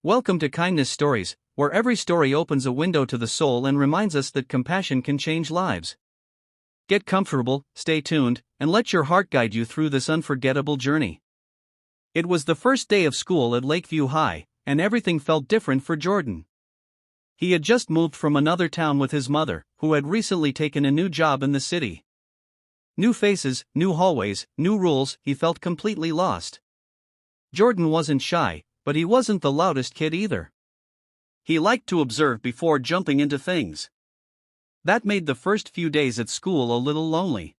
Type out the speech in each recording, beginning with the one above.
Welcome to Kindness Stories, where every story opens a window to the soul and reminds us that compassion can change lives. Get comfortable, stay tuned, and let your heart guide you through this unforgettable journey. It was the first day of school at Lakeview High, and everything felt different for Jordan. He had just moved from another town with his mother, who had recently taken a new job in the city. New faces, new hallways, new rules, he felt completely lost. Jordan wasn't shy, but he wasn't the loudest kid either. He liked to observe before jumping into things. That made the first few days at school a little lonely.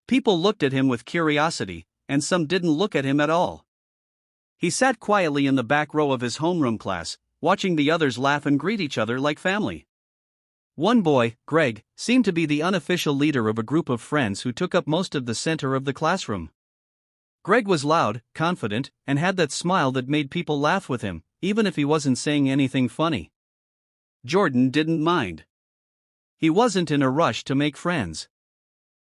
People looked at him with curiosity, and some didn't look at him at all. He sat quietly in the back row of his homeroom class, watching the others laugh and greet each other like family. One boy, Greg, seemed to be the unofficial leader of a group of friends who took up most of the center of the classroom. Greg was loud, confident, and had that smile that made people laugh with him, even if he wasn't saying anything funny. Jordan didn't mind. He wasn't in a rush to make friends.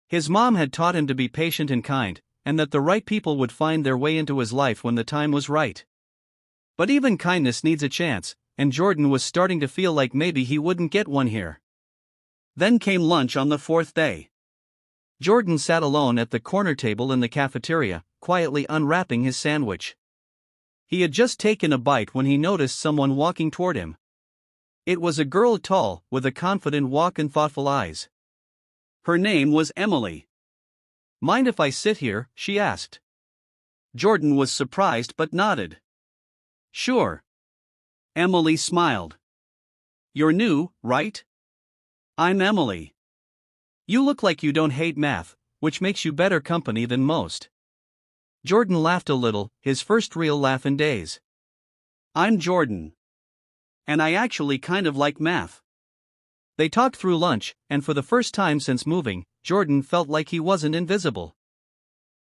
His mom had taught him to be patient and kind, and that the right people would find their way into his life when the time was right. But even kindness needs a chance, and Jordan was starting to feel like maybe he wouldn't get one here. Then came lunch on the fourth day. Jordan sat alone at the corner table in the cafeteria, quietly unwrapping his sandwich. He had just taken a bite when he noticed someone walking toward him. It was a girl tall, with a confident walk and thoughtful eyes. Her name was Emily. "Mind if I sit here?" she asked. Jordan was surprised but nodded. "Sure." Emily smiled. "You're new, right?" "I'm Emily." "You look like you don't hate math, which makes you better company than most." Jordan laughed a little, his first real laugh in days. "I'm Jordan. And I actually kind of like math." They talked through lunch, and for the first time since moving, Jordan felt like he wasn't invisible.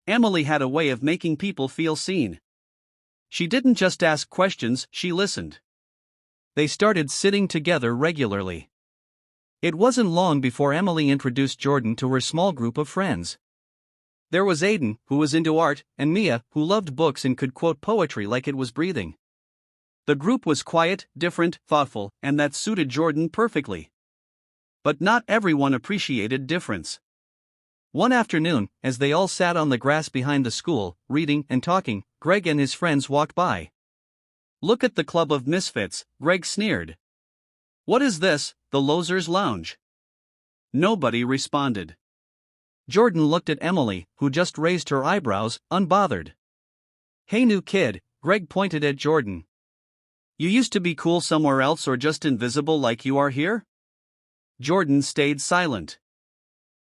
Emily had a way of making people feel seen. She didn't just ask questions, she listened. They started sitting together regularly. It wasn't long before Emily introduced Jordan to her small group of friends. There was Aiden, who was into art, and Mia, who loved books and could quote poetry like it was breathing. The group was quiet, different, thoughtful, and that suited Jordan perfectly. But not everyone appreciated difference. One afternoon, as they all sat on the grass behind the school, reading and talking, Greg and his friends walked by. "Look at the Club of Misfits," Greg sneered. "What is this, the Losers Lounge?" Nobody responded. Jordan looked at Emily, who just raised her eyebrows, unbothered. "Hey new kid," Greg pointed at Jordan. "You used to be cool somewhere else or just invisible like you are here?" Jordan stayed silent.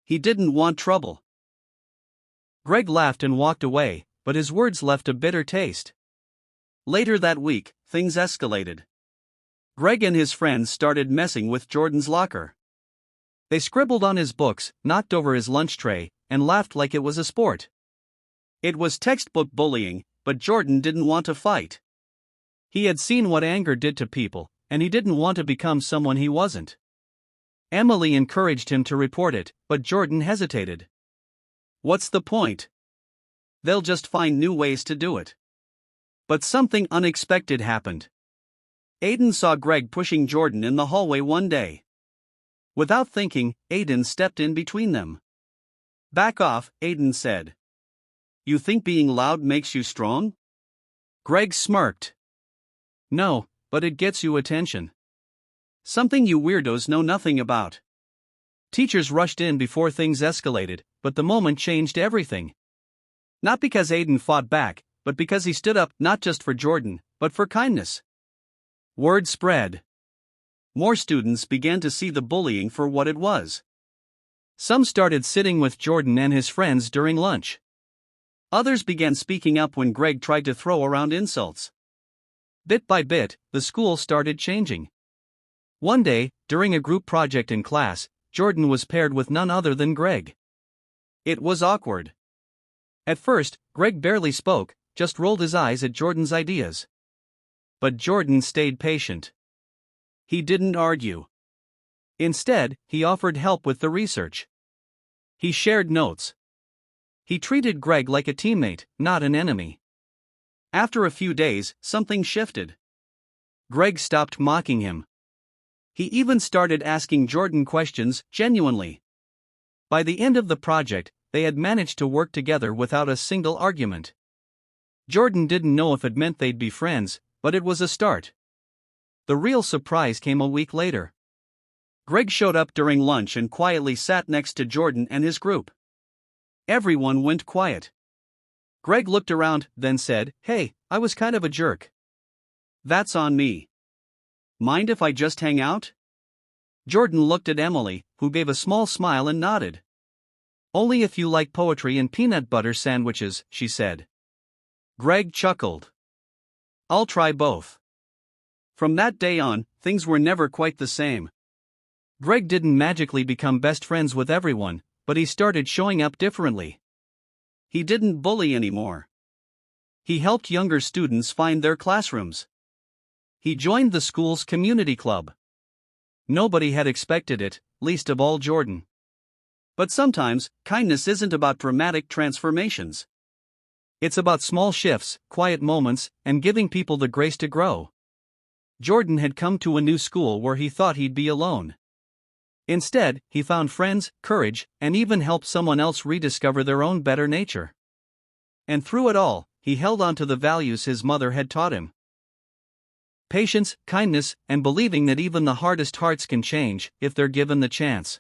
He didn't want trouble. Greg laughed and walked away, but his words left a bitter taste. Later that week, things escalated. Greg and his friends started messing with Jordan's locker. They scribbled on his books, knocked over his lunch tray, and laughed like it was a sport. It was textbook bullying, but Jordan didn't want to fight. He had seen what anger did to people, and he didn't want to become someone he wasn't. Emily encouraged him to report it, but Jordan hesitated. "What's the point? They'll just find new ways to do it." But something unexpected happened. Aiden saw Greg pushing Jordan in the hallway one day. Without thinking, Aiden stepped in between them. "Back off," Aiden said. "You think being loud makes you strong?" Greg smirked. "No, but it gets you attention. Something you weirdos know nothing about." Teachers rushed in before things escalated, but the moment changed everything. Not because Aiden fought back, but because he stood up not just for Jordan, but for kindness. Word spread. More students began to see the bullying for what it was. Some started sitting with Jordan and his friends during lunch. Others began speaking up when Greg tried to throw around insults. Bit by bit, the school started changing. One day, during a group project in class, Jordan was paired with none other than Greg. It was awkward. At first, Greg barely spoke, just rolled his eyes at Jordan's ideas. But Jordan stayed patient. He didn't argue. Instead, he offered help with the research. He shared notes. He treated Greg like a teammate, not an enemy. After a few days, something shifted. Greg stopped mocking him. He even started asking Jordan questions, genuinely. By the end of the project, they had managed to work together without a single argument. Jordan didn't know if it meant they'd be friends, but it was a start. The real surprise came a week later. Greg showed up during lunch and quietly sat next to Jordan and his group. Everyone went quiet. Greg looked around, then said, "Hey, I was kind of a jerk. That's on me. Mind if I just hang out?" Jordan looked at Emily, who gave a small smile and nodded. "Only if you like poetry and peanut butter sandwiches," she said. Greg chuckled. "I'll try both." From that day on, things were never quite the same. Greg didn't magically become best friends with everyone, but he started showing up differently. He didn't bully anymore. He helped younger students find their classrooms. He joined the school's community club. Nobody had expected it, least of all Jordan. But sometimes, kindness isn't about dramatic transformations. It's about small shifts, quiet moments, and giving people the grace to grow. Jordan had come to a new school where he thought he'd be alone. Instead, he found friends, courage, and even helped someone else rediscover their own better nature. And through it all, he held on to the values his mother had taught him. Patience, kindness, and believing that even the hardest hearts can change if they're given the chance.